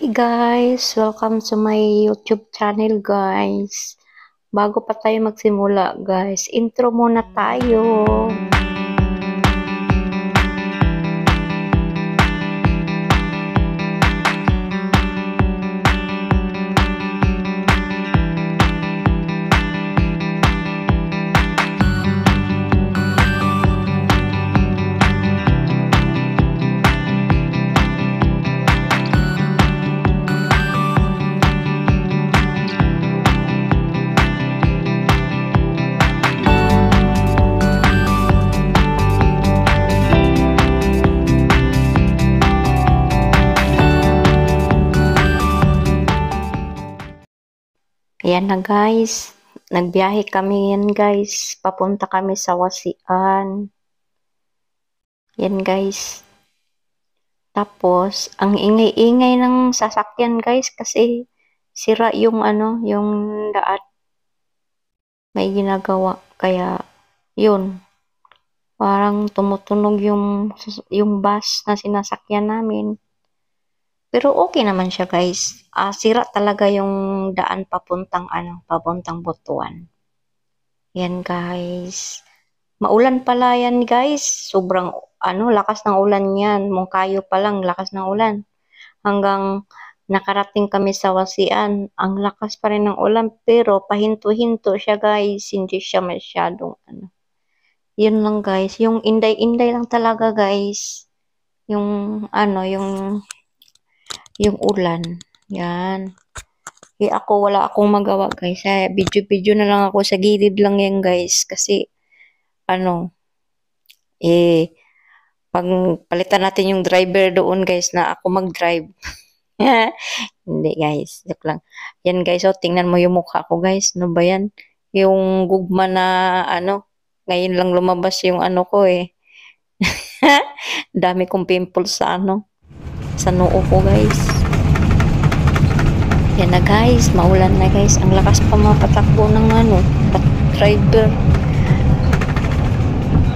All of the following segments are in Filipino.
Hi guys! Welcome to my YouTube channel guys. Bago pa tayo magsimula guys, intro muna tayo. Ayan na guys, nagbiyahe kami yan guys, papunta kami sa Wasian. Yan guys. Tapos, ang ingay-ingay ng sasakyan guys kasi sira yung yung daan. May ginagawa, kaya yun. Parang tumutunog yung bus na sinasakyan namin. Pero okay naman siya guys. Sira talaga yung daan papuntang Butuan. Yan guys. Maulan pala yan guys. Sobrang lakas ng ulan yan. Mungkayo pa lang, lakas ng ulan. Hanggang nakarating kami sa Wasian. Ang lakas pa rin ng ulan pero pahinto-hinto siya guys. Hindi siya masyadong Yun lang guys. Yung inday-inday lang talaga guys. Yung yung ulan. Yan. Wala akong magawa guys. Video-video na lang ako sa gilid lang yan guys. Kasi, pag palitan natin yung driver doon guys na ako mag-drive. Hindi guys. Joke lang. Yan guys, tingnan mo yung mukha ko guys. Ano ba yan? Yung gugma na ngayon lang lumabas yung ko eh. Dami kong pimples sa noo ko guys. Yan na guys, maulan na guys. Ang lakas pa mapatakbo ng driver.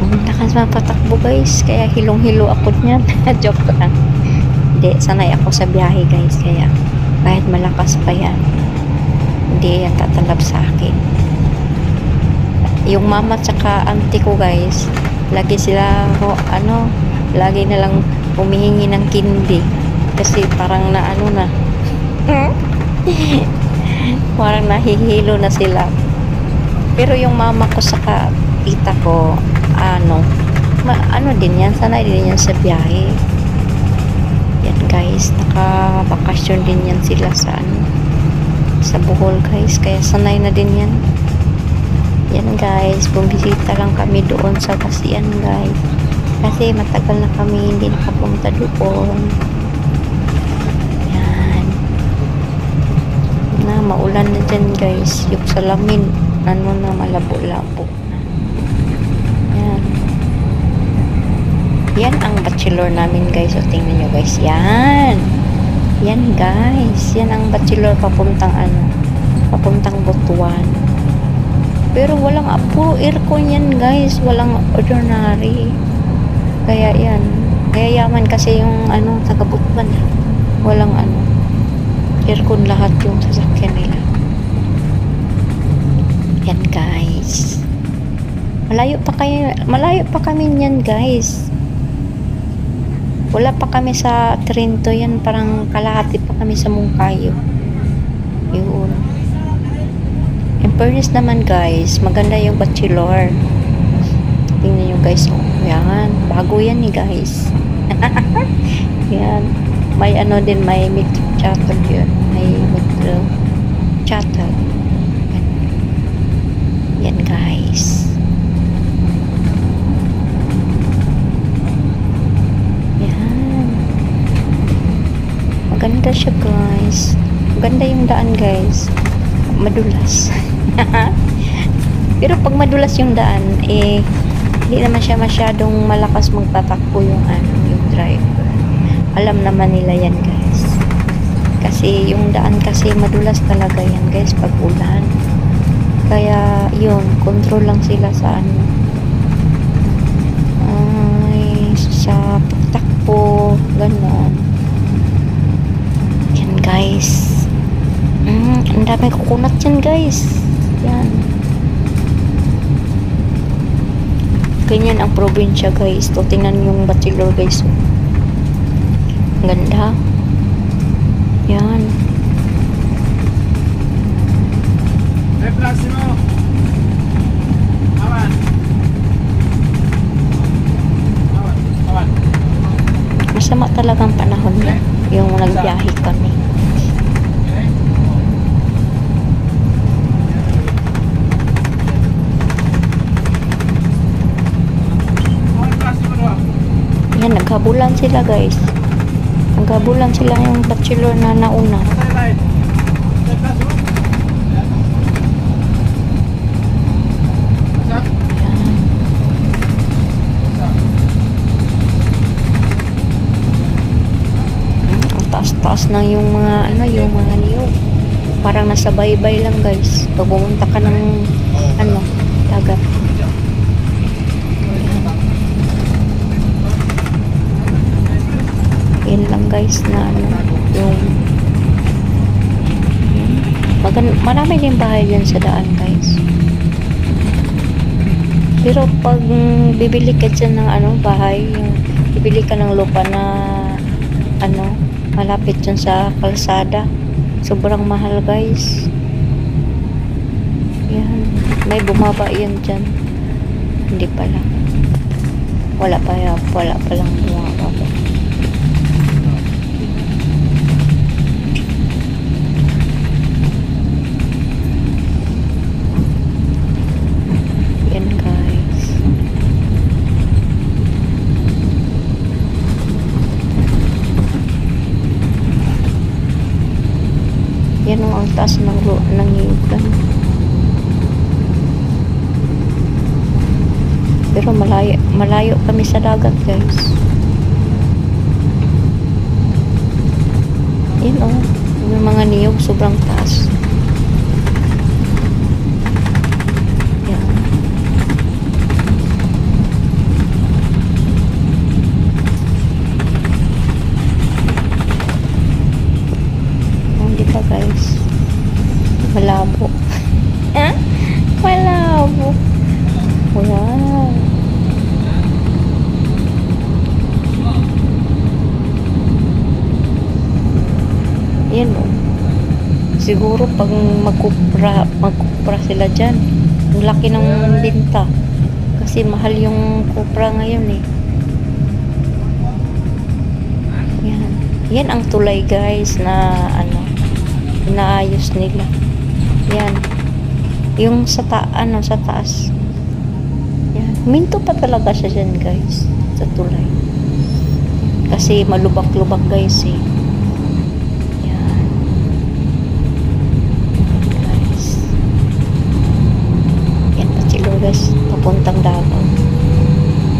Ang lakas mapatakbo guys, kaya hilong-hilo ako niyan. Joke lang. Hindi, sanay ako sa biyahe guys, kaya kahit malakas pa yan, hindi yan tatalab sa akin. Yung mama tsaka auntie ko guys, lagi sila lagi na lang humihingi ng kindi kasi parang parang nahihilo na sila. Pero yung mama ko saka tita ko din yan, sanay din yan sa biyahe. Yan guys, nakabakasyon din yan sila sa Bohol guys, kaya sanay na din yan. Yan guys, bumisita lang kami doon sa Wasian guys. Kasi matagal na kami hindi nakapunta doon. Yan. Maulan na dyan guys. Yung salamin, malabo-labo na. Yan. Yan ang bachelor namin guys. O tingnan nyo guys. Yan. Yan guys. Yan ang bachelor papuntang Butuan. Pero puro aircon yan guys. Walang ordinary. Kaya yan. Kaya yaman kasi yung taga Butuan. Walang aircon lahat yung sasakyan nila. Yan guys. Malayo pa kami niyan guys. Wala pa kami sa Trinto yan. Parang kalahati pa kami sa Mungkayo. Yun. In fairness naman guys, maganda yung bachelor. Tingnan nyo guys. Yan. Bago yan guys. Yan. May din, may metro chattel yun. May metro chattel. Yan guys. Yan. Maganda siya guys. Maganda yung daan guys. Madulas. Pero pag madulas yung daan, hindi naman siya masyadong malakas magtatakbo yung driver. Alam naman nila yan guys. Kasi yung daan kasi madulas talaga yan guys pag ulan. Kaya yun, control lang sila sa sa pagtakbo, ganon. Yan Maraming coconut yan guys. Yan. Ganyan ang probinsya guys. To, tingnan yung bachelor guys. Ang ganda. Yan. Masama talagang panahon niya. Yung nagbiyahe kami. Yan, naghabulan sila guys. Naghabulan sila yung bachelor na nauna. Taas na yung mga ano, yung mga niyog. Parang nasa baybay lang guys. Pag pumunta ka ng ano, dagat. Yan lang guys na ano, yung marami din bahay dyan sa daan guys. Pero pag bibili ka dyan ng ano, bahay, yung bibili ka ng lupa na ano, malapit dyan sa kalsada, sobrang mahal guys. Yan, may bumaba yan dyan. Hindi pala, wala palang bumaba. Yan guys. Yan ang taas ng yugan. Pero malayo kami sa dagat guys. Yan o, yung mga niyog sobrang taas. Yan. Hindi pa guys, malabo. Malabo. Wow. Yan o. Siguro pag magkupra sila dyan, ang laki ng binta. Kasi mahal yung kupra ngayon eh. Yan. Yan ang tulay guys na ano, inaayos nila. Yan. Yung sa sa taas. Yan. Minto pa talaga siya dyan guys, sa tulay. Kasi malubak-lubak guys eh. Yan. Guys. Yan Bachelor guys, papuntang Davao.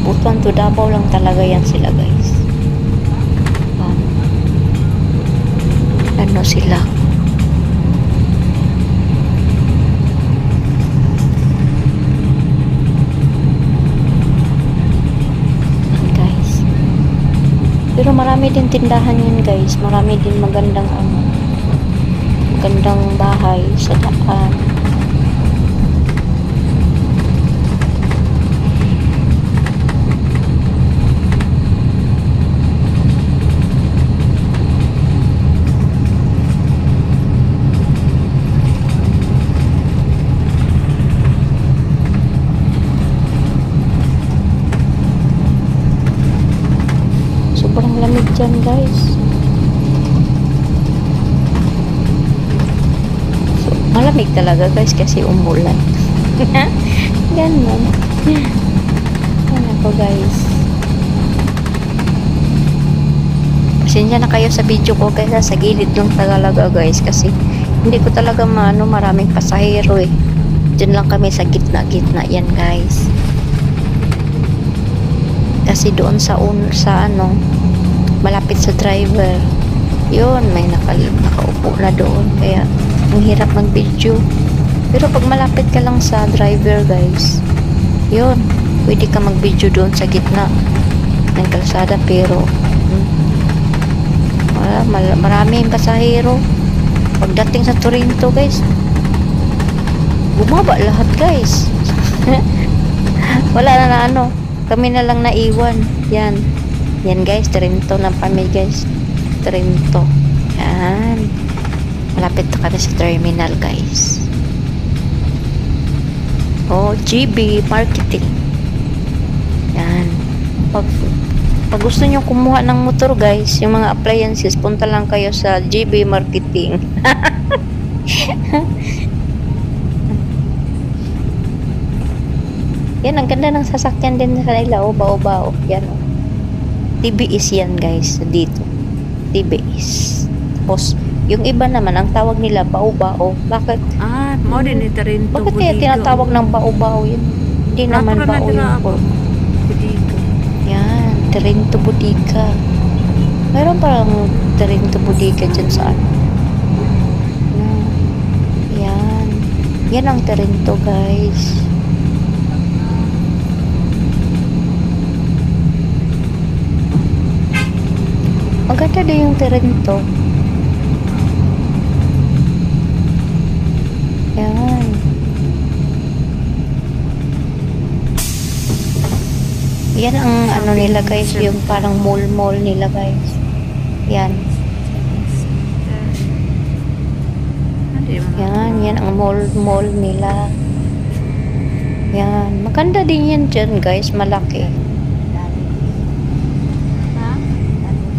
Butuan to Davao lang talaga yan sila guys. Ano sila? Guys. Pero marami din tindahan yun guys. Marami din magandang magandang bahay sa daan. Sobrang lamig dyan guys. So, malamig talaga guys kasi umulan. Ganun. Ano po guys. Pasensya na kayo sa video ko guys. Sa gilid lang talaga guys. Kasi hindi ko talaga maraming pasahero eh. Diyan lang kami sa gitna-gitna yan guys. Kasi doon sa ano, malapit sa driver, yun, may nakaupo na doon, kaya ang hirap mag-video. Pero pag malapit ka lang sa driver guys, yun, pwede ka mag-video doon sa gitna ng kalsada. Pero maraming pasahero, Pagdating sa Toronto guys, bumaba lahat guys. Wala na ano, kami na lang naiwan. Yan. Yan guys, Toronto na kami guys. Toronto. Yan. Malapit na kami sa terminal guys. Oh, GB Marketing. Yan. Pag gusto nyo kumuha ng motor guys, yung mga appliances, punta lang kayo sa GB Marketing. Yan, ang ganda ng sasakyan din sa kanila. Oh, bao-bao. Yan, oh. TBS yan guys, dito. TBS. Tapos, yung iba naman, ang tawag nila bao-bao. Bakit? Mo din ito rin to. Bakit kaya tinatawag ng bao-bao yun? Hindi naman bao yung form. Yan, Toronto Bodega. Meron parang Toronto Bodega dyan sa ano. Yan. Yan ang Toronto guys. Maganda din yung Toronto. Yan. Yan ang ano nila guys, yung parang mall nila guys. Yan. Yan ang mall nila. Yan. Maganda din yan dyan guys, malaki.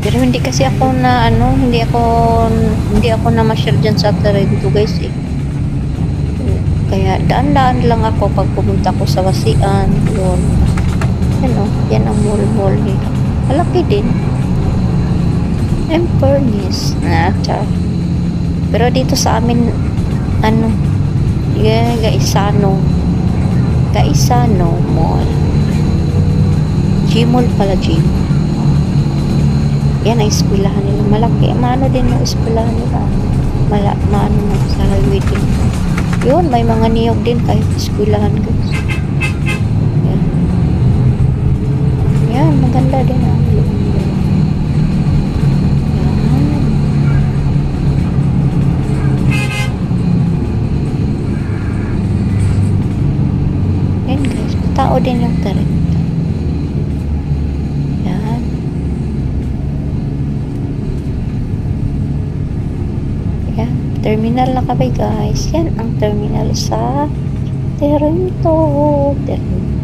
Pero hindi kasi ako na ano, hindi ako na ma-share dyan sa Toronto guys eh. Kaya daan-daan lang ako pag pumunta ko sa Wasian. Yun. Ano, yan ang mall nila. Malaki din. And furnace. Pero dito sa amin, ano, Gaisano Mall. G-Mall pala, G-Mall. Yan ang eskwelahan nila. Malaki. Maano din yung eskwelahan nila. Maano na sa highway din. Yun, may mga niyog din kahit eskwelahan guys. Yan. Yan, maganda din ah. Yan guys, tao din yung Toronto. Yan. Yan, terminal na kami guys. Yan ang terminal sa Toronto.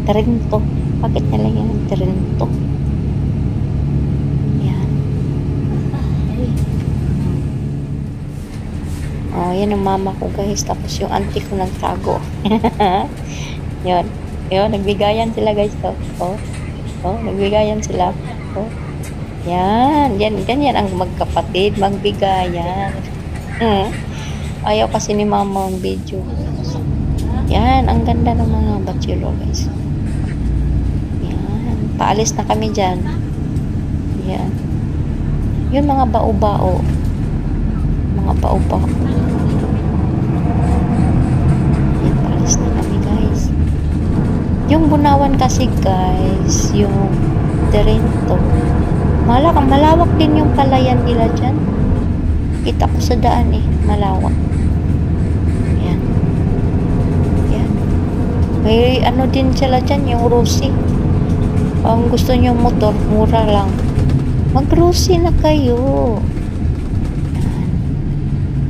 Toronto. Bakit na lang yan ang Toronto? Yan. Oh, yan ang mama ko guys. Tapos yung auntie ko nagtago. Yun. Yun, nagbigayan sila guys. Oh, nagbigayan sila. Oh. Yan. Yan ang magkapatid. Magbigayan. Ayaw kasi ni mama ang video. Yan, ang ganda ng mga bachelor guys. Yan, paalis na kami dyan. Yan. Yun mga bao-bao. Mga bao-bao. Yan, paalis na kami guys. Yung Bunawan kasi guys, yung Toronto. Malawak din yung palayan nila dyan. Kita ko sa daan eh, malawak. Yan. Yan. May ano din sila dyan, yung Rusi. Kung gusto nyo motor, mura lang. Mag-Rusi na kayo. Yan.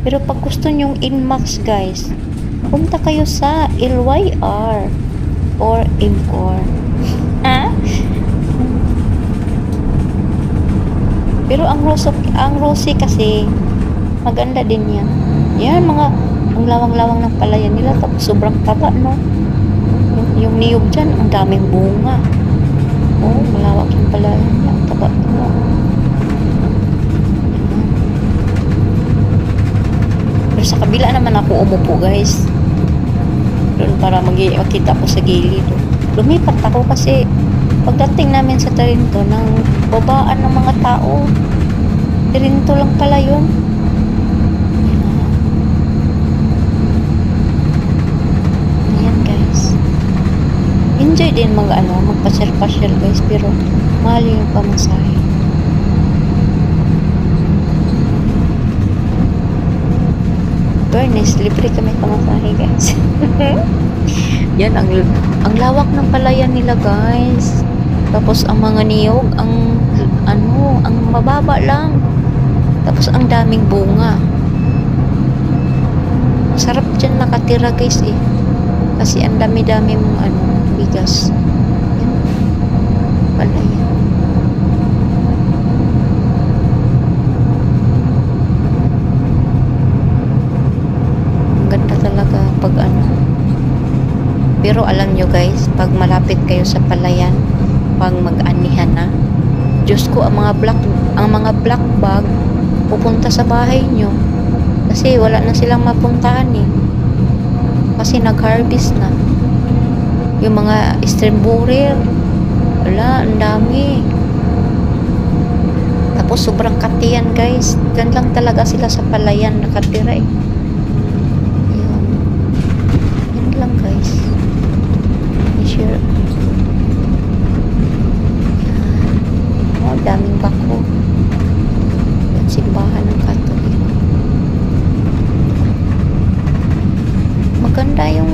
Pero pag gusto nyo Inmax guys, punta kayo sa LYR or M4. Ha? Pero ang Rusi kasi maganda din yan. Yan, ang lawang-lawang ng palayan nila. Tapos sobrang taba, no? Yung niyog dyan, ang daming bunga. Oh, malawak yung palayan niya. Ang taba, no? Pero sa kabila naman ako umupo, guys. Doon para makita ko sa gilid. Lumipat ako kasi pagdating namin sa Toronto, ng babaan ng mga tao. Toronto lang pala yun. Ayan guys. Enjoy din magpasyal-pasyal guys, pero mahal yung pamasahe. fairness, libre kami pamasahe guys. Yan, ang lawak ng palayan nila guys. Tapos ang mga niyog, ang mababa lang. Tapos ang daming bunga. Sarap dyan nakatira guys eh. Kasi ang dami-dami mong bigas. Yan, palayan. Ganda talaga pag pero alam nyo guys, pag malapit kayo sa palayan, pag mag-anihan na, Diyos ko, ang mga black bag pupunta sa bahay nyo kasi wala na silang mapuntahan eh, kasi nag-harvest na yung mga strawberry, wala, ang dami. Tapos sobrang katiyan guys, dyan lang talaga sila sa palayan nakatira eh. Lang guys, i-share. Daming bako. Yan, simbahan ng Katolik. Maganda yung